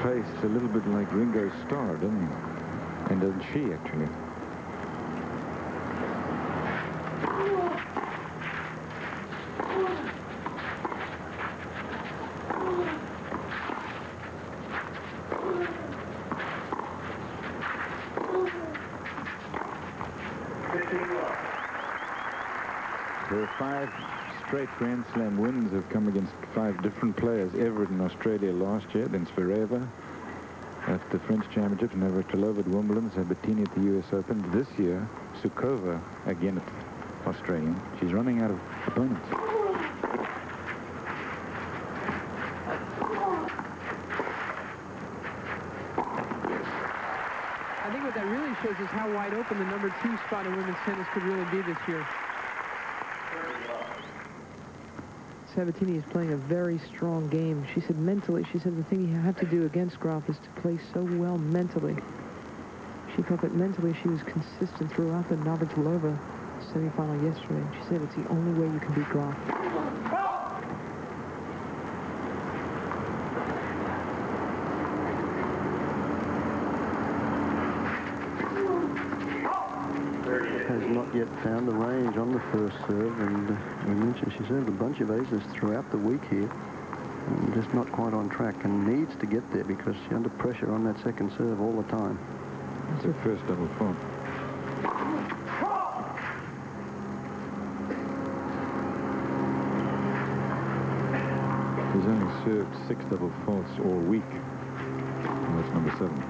pace a little bit like Ringo Starr, doesn't he? And doesn't she, actually? There are 5 straight Grand Slam wins have come against 5 different players. Everett in Australia last year, then Zverev at the French Championships, Navratilova at Wimbledon, Sabatini at the US Open. This year, Sukova again at Australian. She's running out of opponents. I think what that really shows is how wide open the number 2 spot in women's tennis could really be this year. Sabatini is playing a very strong game. She said mentally, she said the thing you have to do against Graf is to play so well mentally. She felt that mentally she was consistent throughout the Navratilova semifinal yesterday. She said it's the only way you can beat Graf. Has not yet found the range on the first serve, and we mentioned she served a bunch of aces throughout the week here, and just not quite on track, and needs to get there because she's under pressure on that second serve all the time. It's her first double fault. She's only served 6 double faults all week. And that's number 7.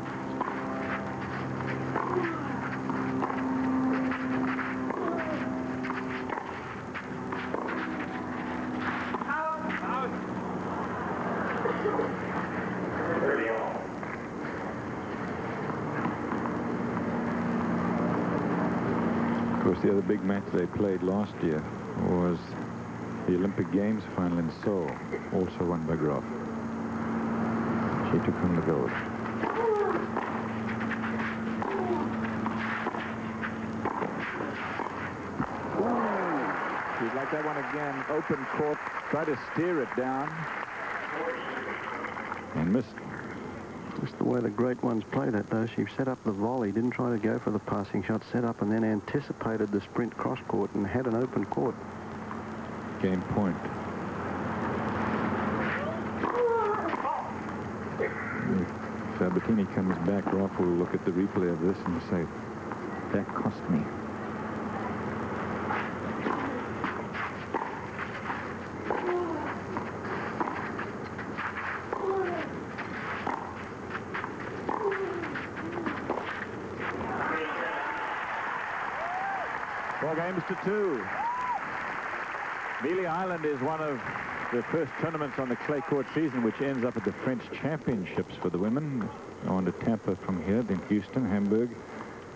Of course, the other big match they played last year was the Olympic Games final in Seoul, also won by Graf. She took home the gold. She'd like that one again. Open court, try to steer it down. And missed. Just the way the great ones played it, though. She set up the volley, didn't try to go for the passing shot, set up and then anticipated the sprint cross court and had an open court. Game point. If Sabatini comes back, Graf will look at the replay of this and say, that cost me. Four games to 2. Mealy Island is one of the first tournaments on the clay court season, which ends up at the French Championships for the women. On to Tampa from here, then Houston, Hamburg,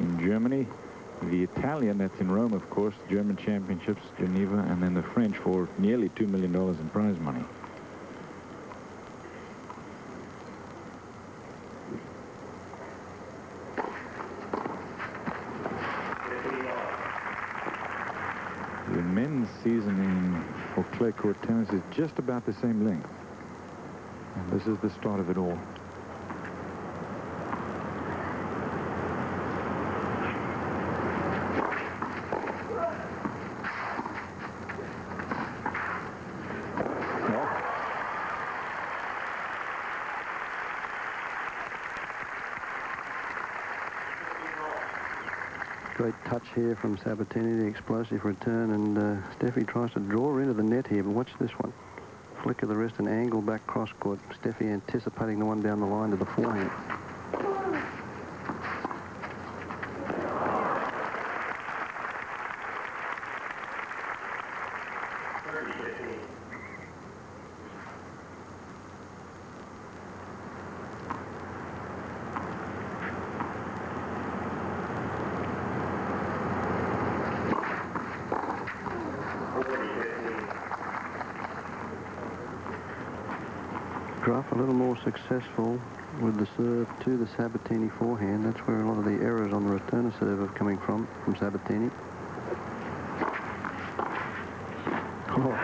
in Germany. The Italian, that's in Rome, of course, German Championships, Geneva, and then the French for nearly $2 million in prize money. The men's season for clay court tennis is just about the same length. And this is the start of it all. Great touch here from Sabatini, the explosive return, and Steffi tries to draw into the net here, but watch this one. Flick of the wrist and angle back cross court. Steffi anticipating the one down the line to the forehand. Graf a little more successful with the serve to the Sabatini forehand. That's where a lot of the errors on the returner serve are coming from Sabatini. Oh.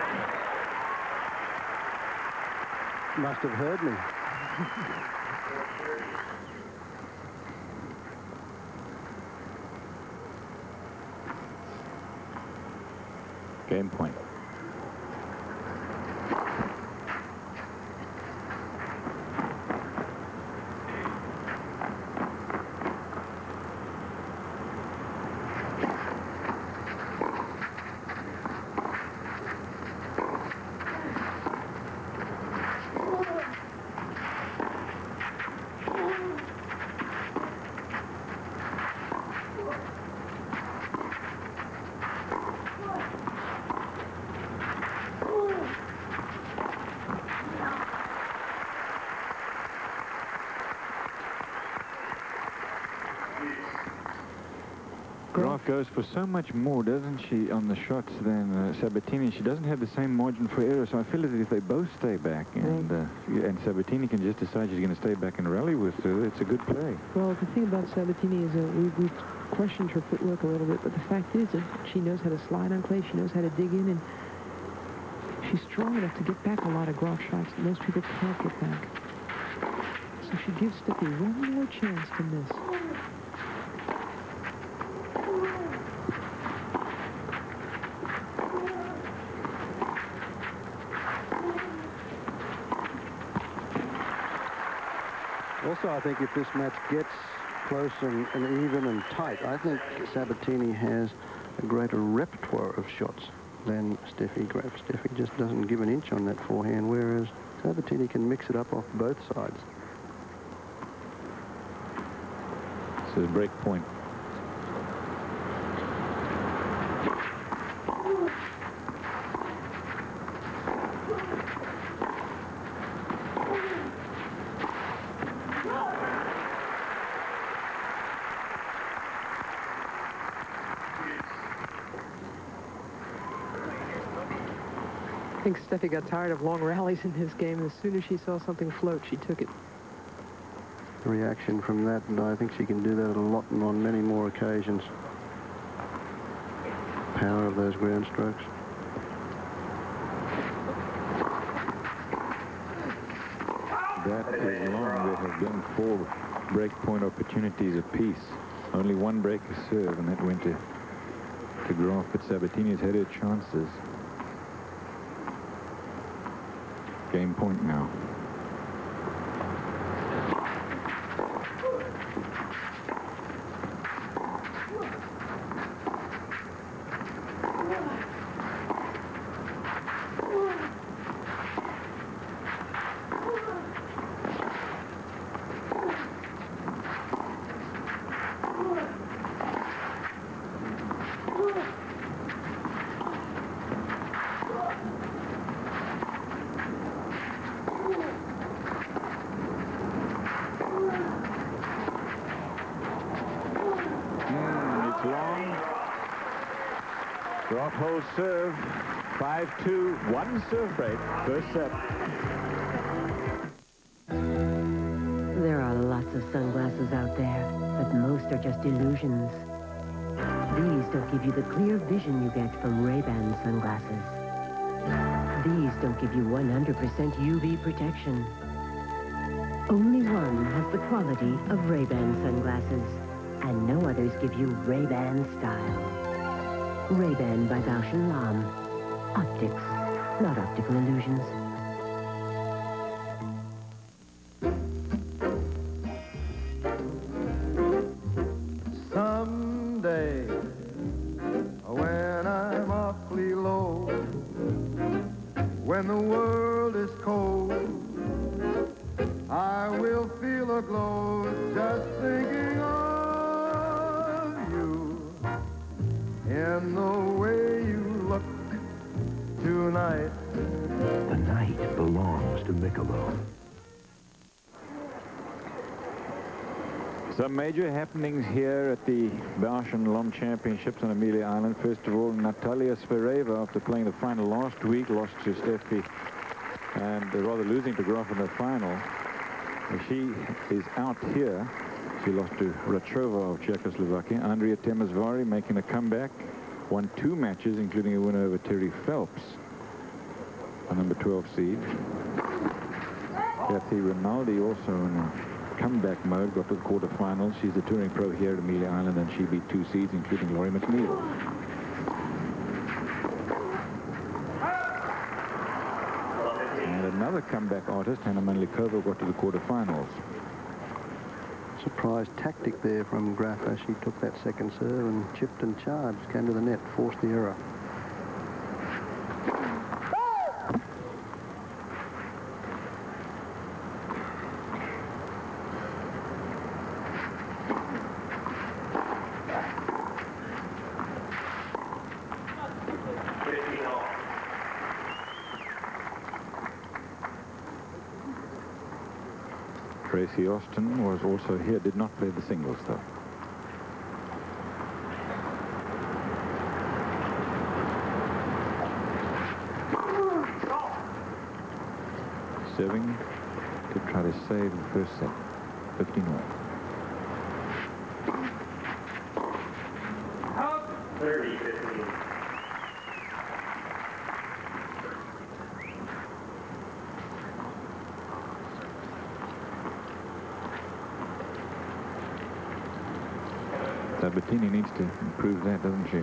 Must have heard me. Game point. Graf goes for so much more, doesn't she, on the shots than Sabatini. She doesn't have the same margin for error, so I feel that if they both stay back and Sabatini can just decide she's going to stay back and rally with her, it's a good play. Well, the thing about Sabatini is we've questioned her footwork a little bit, but the fact is that she knows how to slide on clay, she knows how to dig in, and she's strong enough to get back a lot of Graf shots that most people can't get back. So she gives Steffi one more chance to miss. Also, I think if this match gets close and even and tight, I think Sabatini has a greater repertoire of shots than Steffi Graf. Steffi just doesn't give an inch on that forehand, whereas Sabatini can mix it up off both sides. This is break point. I think Steffi got tired of long rallies in this game. As soon as she saw something float, she took it. The reaction from that, and I think she can do that a lot and on many more occasions. Power of those ground strokes. That is long. There have been 4 break point opportunities apiece. Only one break is serve, and that went to Graf, but Sabatini has had her chances. Game point now. Graf holds serve, 5-2, 1 serve break, first set. There are lots of sunglasses out there, but most are just illusions. These don't give you the clear vision you get from Ray-Ban sunglasses. These don't give you 100% UV protection. Only one has the quality of Ray-Ban sunglasses, and no others give you Ray-Ban style. Ray-Ban by Bausch & Lomb. Optics, not optical illusions. Someday, when I'm awfully low, when the world is cold, I will feel a glow just thinking of you. In the way you look tonight. The night belongs to Michelob. Some major happenings here at the Bausch & Lomb Championships on Amelia Island. First of all, Natalia Zvereva, after playing the final last week, lost to Steffi and rather losing to Graf in the final. She is out here. She lost to Rachova of Czechoslovakia. Andrea Temesvari making a comeback. Won 2 matches, including a win over Terry Phelps, a number 12 seed. Kathy Rinaldi also in a comeback mode, got to the quarterfinals. She's a touring pro here at Amelia Island, and she beat 2 seeds, including Laurie McNeil. And another comeback artist, Hannah Manlikova, got to the quarterfinals. Surprise tactic there from Graf as she took that second serve and chipped and charged, came to the net, forced the error. Tracy Austin was also here, did not play the singles though. Serving to try to save the first set, 15-all. 30-15. Sabatini needs to improve that, doesn't she?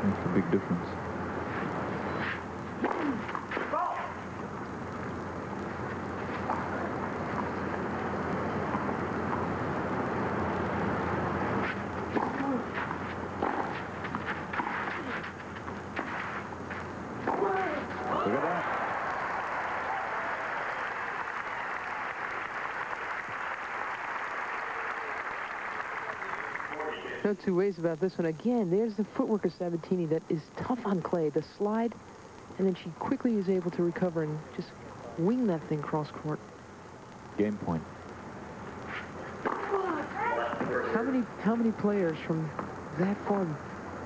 Makes a big difference. Look at that. No two ways about this one. Again, there's the footwork of Sabatini that is tough on clay. The slide, and then she quickly is able to recover and just wing that thing cross court. Game point. How many players from that far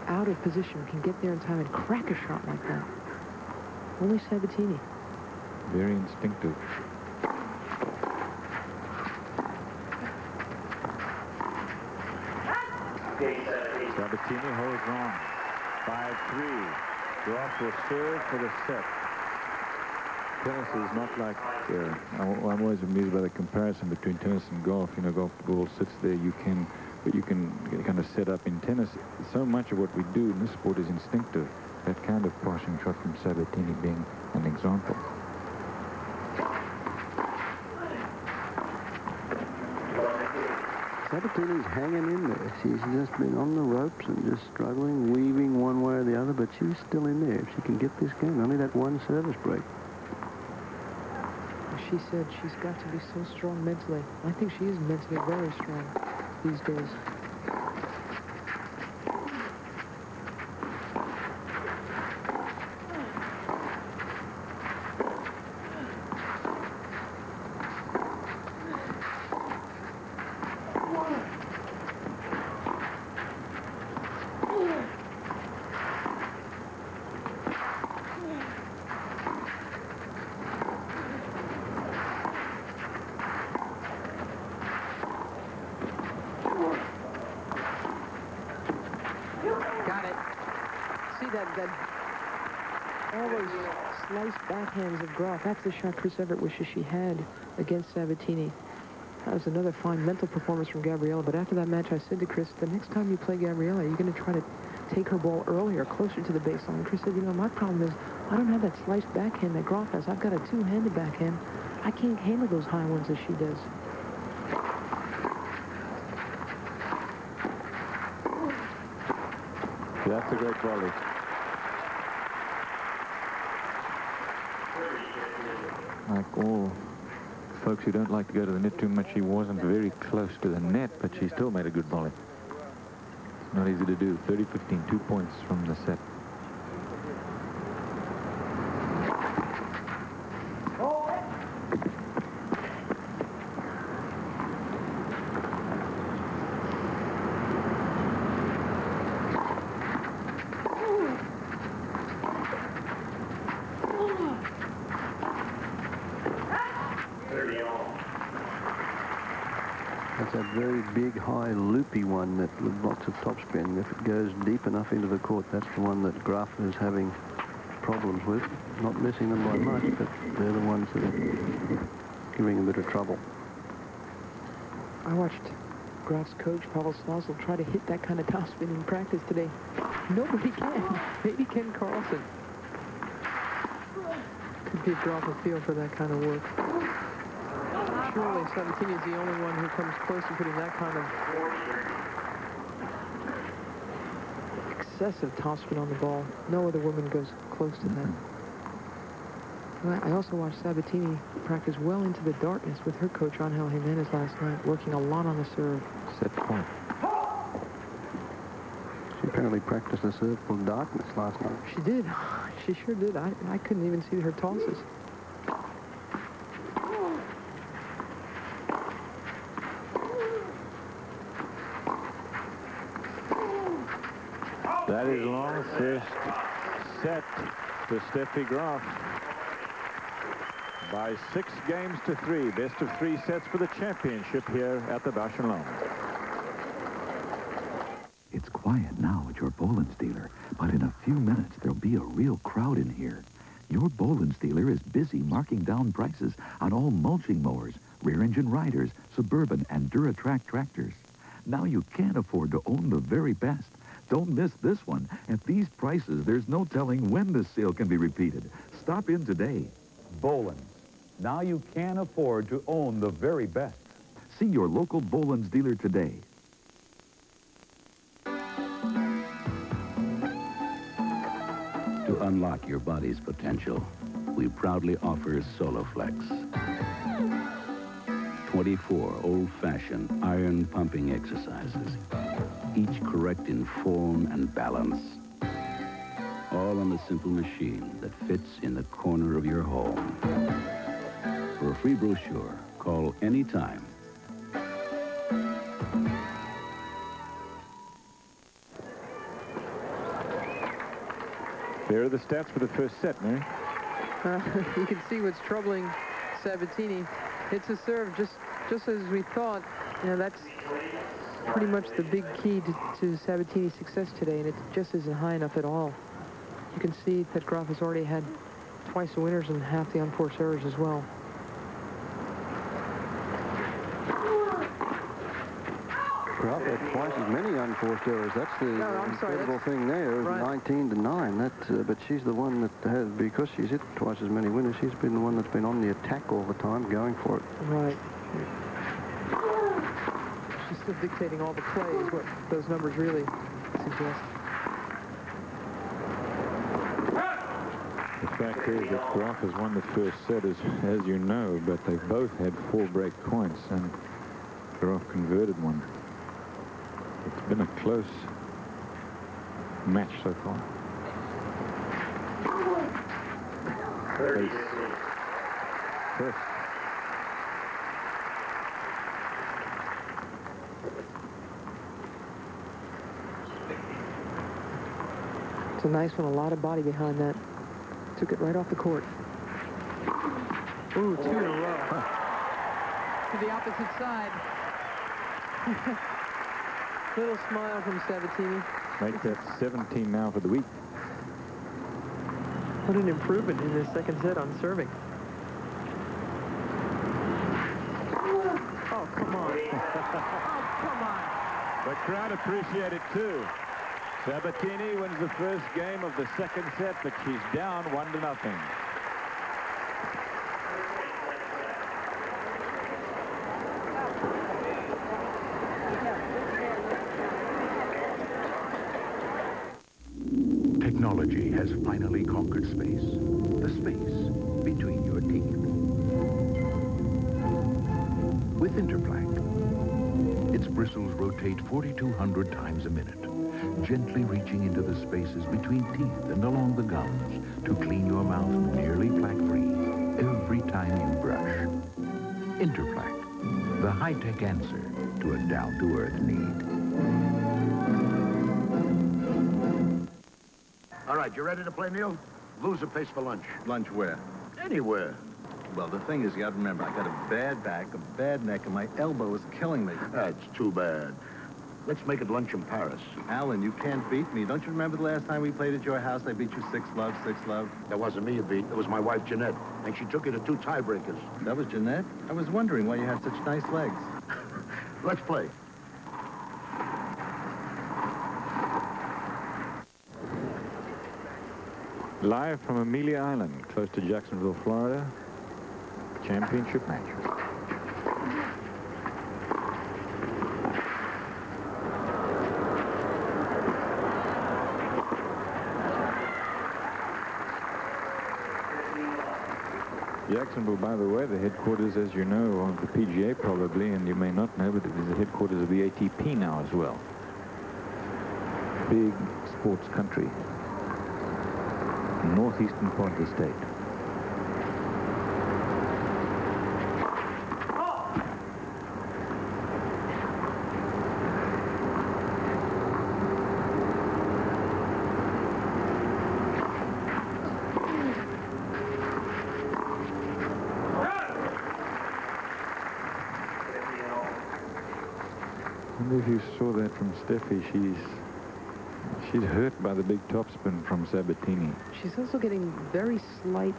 out of position can get there in time and crack a shot like that? Only Sabatini. Very instinctive. Sabatini holds on. 5-3. Graf will serve for the set. Tennis is not like, I'm always amused by the comparison between tennis and golf. You know, golf ball sits there, but you can kind of set up. In tennis, so much of what we do in this sport is instinctive. That kind of passing shot from Sabatini being an example. Sabatini's hanging in there. She's just been on the ropes and just struggling, weaving one way or the other, but she's still in there. If she can get this game, only that one service break. She said she's got to be so strong mentally. I think she is mentally very strong these days. All those sliced backhands of Graf. That's the shot Chris Evert wishes she had against Sabatini. That was another fine mental performance from Gabriela. But after that match, I said to Chris, the next time you play Gabriela, you're going to try to take her ball earlier, closer to the baseline. And Chris said, you know, my problem is I don't have that sliced backhand that Graf has. I've got a two-handed backhand. I can't handle those high ones as she does. That's a great volley. Like all folks who don't like to go to the net too much, she wasn't very close to the net, but she still made a good volley. It's not easy to do. 30-15, 2 points from the set. That's a very big, high, loopy one that with lots of topspin. If it goes deep enough into the court, that's the one that Graf is having problems with. Not missing them by much, but they're the ones that are giving a bit of trouble. I watched Graf's coach, Pavel Slosel, try to hit that kind of topspin in practice today. Nobody can. Maybe Ken Carlson. Could give Graf a feel for that kind of work. Surely Sabatini is the only one who comes close to putting that kind of excessive topspin on the ball. No other woman goes close to that. I also watched Sabatini practice well into the darkness with her coach, Angel Jimenez, last night, working a lot on the serve. Set point. She apparently practiced the serve for darkness last night. She did. She sure did. I couldn't even see her tosses. That is long. First set to Steffi Graf. By 6 games to 3. Best of 3 sets for the championship here at the Bausch & Lomb. It's quiet now at your Boland's dealer, but in a few minutes there'll be a real crowd in here. Your Boland's dealer is busy marking down prices on all mulching mowers, rear-engine riders, Suburban and Duratrack tractors. Now you can't afford to own the very best. Don't miss this one. At these prices, there's no telling when this sale can be repeated. Stop in today. Boland's. Now you can afford to own the very best. See your local Boland's dealer today. To unlock your body's potential, we proudly offer Soloflex. 24 old-fashioned iron pumping exercises, each correct in form and balance. All on a simple machine that fits in the corner of your home. For a free brochure, call anytime. There are the stats for the first set, Mary. You can see what's troubling Sabatini. It's a serve, just as we thought. You know, that's pretty much the big key to Sabatini's success today, and it just isn't high enough at all. You can see that Graf has already had twice the winners and half the unforced errors as well. Graf had twice as many unforced errors. That's the incredible thing there. Right. 19 to 9. But she's the one that has, because she's hit twice as many winners, she's been the one that's been on the attack all the time, going for it. Right. She's still dictating all the play, is what those numbers really suggest. The fact is that Graf has won the first set, as you know, but they both had 4 break points, and Graf converted one. It's been a close match so far. 30. First. It's a nice one, a lot of body behind that. Took it right off the court. Ooh, 2 in a row. To the opposite side. Little smile from Sabatini. Make that 17 now for the week. What an improvement in this second set on serving. Oh, come on. Oh, come on. The crowd appreciate it too. Sabatini wins the first game of the second set, but she's down 1-0. Technology has finally conquered space. The space between your teeth. With Interplaque, its bristles rotate 4,200 times a minute, gently reaching into the spaces between teeth and along the gums to clean your mouth nearly plaque-free every time you brush. Interplaque, the high-tech answer to a down-to-earth need. All right, you ready to play, Neil? Lose a pace for lunch. Lunch where? Anywhere. Well, the thing is, you got to remember, I got a bad back, a bad neck, and my elbow is killing me. That's too bad. Let's make it lunch in Paris. Alan, you can't beat me. Don't you remember the last time we played at your house? I beat you 6-love, 6-love. That wasn't me you beat. That was my wife, Jeanette. And she took you to 2 tiebreakers. That was Jeanette? I was wondering why you had such nice legs. Let's play. Live from Amelia Island, close to Jacksonville, Florida. Championship match. Jacksonville, by the way, the headquarters, as you know, of the PGA probably, and you may not know, but it is the headquarters of the ATP now as well. Big sports country. Northeastern part of the state. I wonder if you saw that from Steffi. She's hurt by the big topspin from Sabatini. She's also getting very slight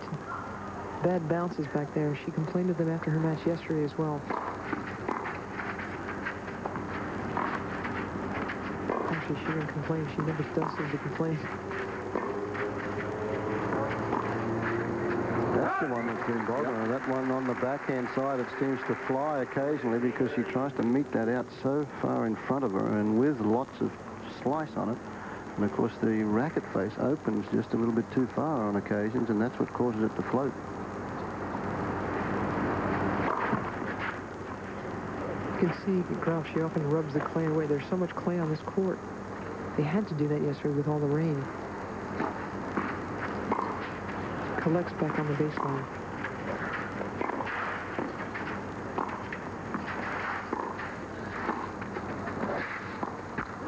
bad bounces back there. She complained of them after her match yesterday as well. Actually, she didn't complain. She never does seem to complain. That's the one that's been bothering her. That one on the backhand side, it seems to fly occasionally because she tries to meet that out so far in front of her and with lots of slice on it. And of course the racket face opens just a little bit too far on occasions, and that's what causes it to float. You can see Graf, she often rubs the clay away. There's so much clay on this court. They had to do that yesterday with all the rain. Collects back on the baseline.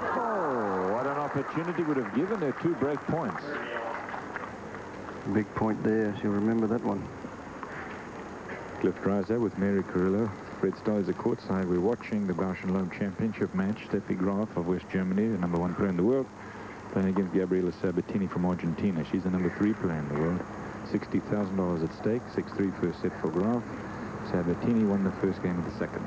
Oh, what an opportunity would have given her 2 break points. Big point there. She'll remember that one. Cliff Dreiser with Mary Carrillo. Fred Starr is a courtside. We're watching the Bausch & Lomb Championship match. Steffi Graf of West Germany, the #1 player in the world, playing against Gabriela Sabatini from Argentina. She's the #3 player in the world. $60,000 at stake. 6-3 first set for Graf. Sabatini won the first game of the second.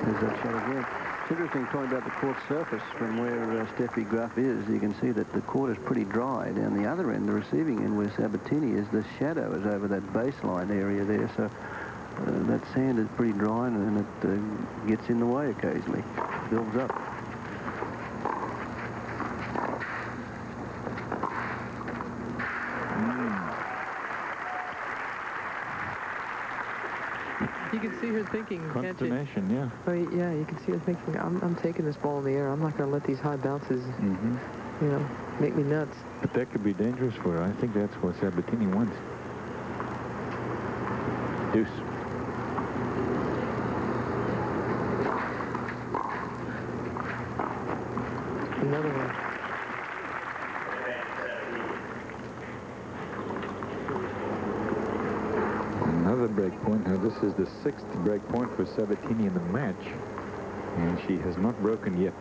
There's that shot again. It's interesting talking about the court surface from where Steffi Graf is. You can see that the court is pretty dry. Down the other end, the receiving end where Sabatini is, the shadow is over that baseline area there. So that sand is pretty dry, and it gets in the way occasionally. Builds up. You can see her thinking, can't you? Consternation, yeah. Oh, yeah, you can see her thinking, I'm taking this ball in the air. I'm not going to let these high bounces, you know, make me nuts. But that could be dangerous for her. I think that's what Sabatini wants. Deuce. Another one. Another break point. Now this is the 6th break point for Sabatini in the match, and she has not broken yet.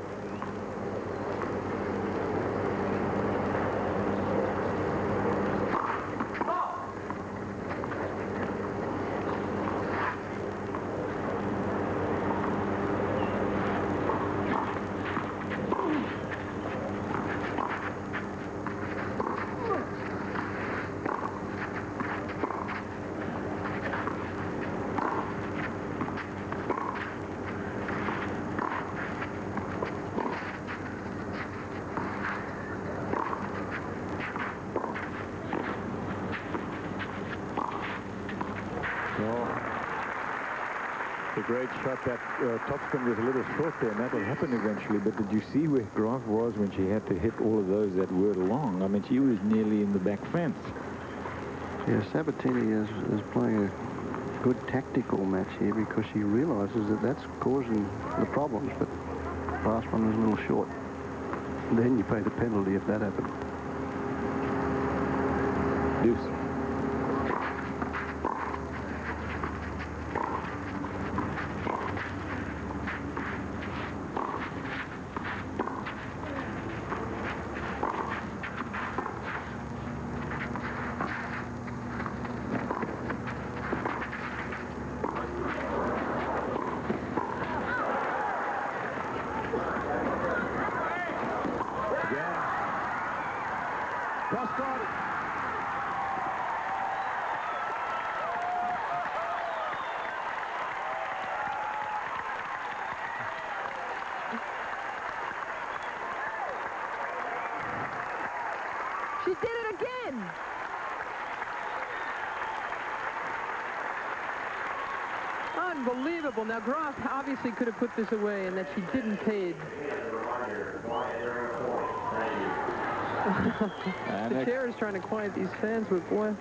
The great shot, that topspin was a little short there, and that will happen eventually. But did you see where Graf was when she had to hit all of those that were long? I mean, she was nearly in the back fence. Yeah, Sabatini is playing a good tactical match here because she realizes that that's causing the problems, but the last one was a little short. Then you pay the penalty if that happens. Deuce. She did it again! Unbelievable. Now, Graf obviously could have put this away, and that she didn't pay it. The chair is trying to quiet these fans, but boy,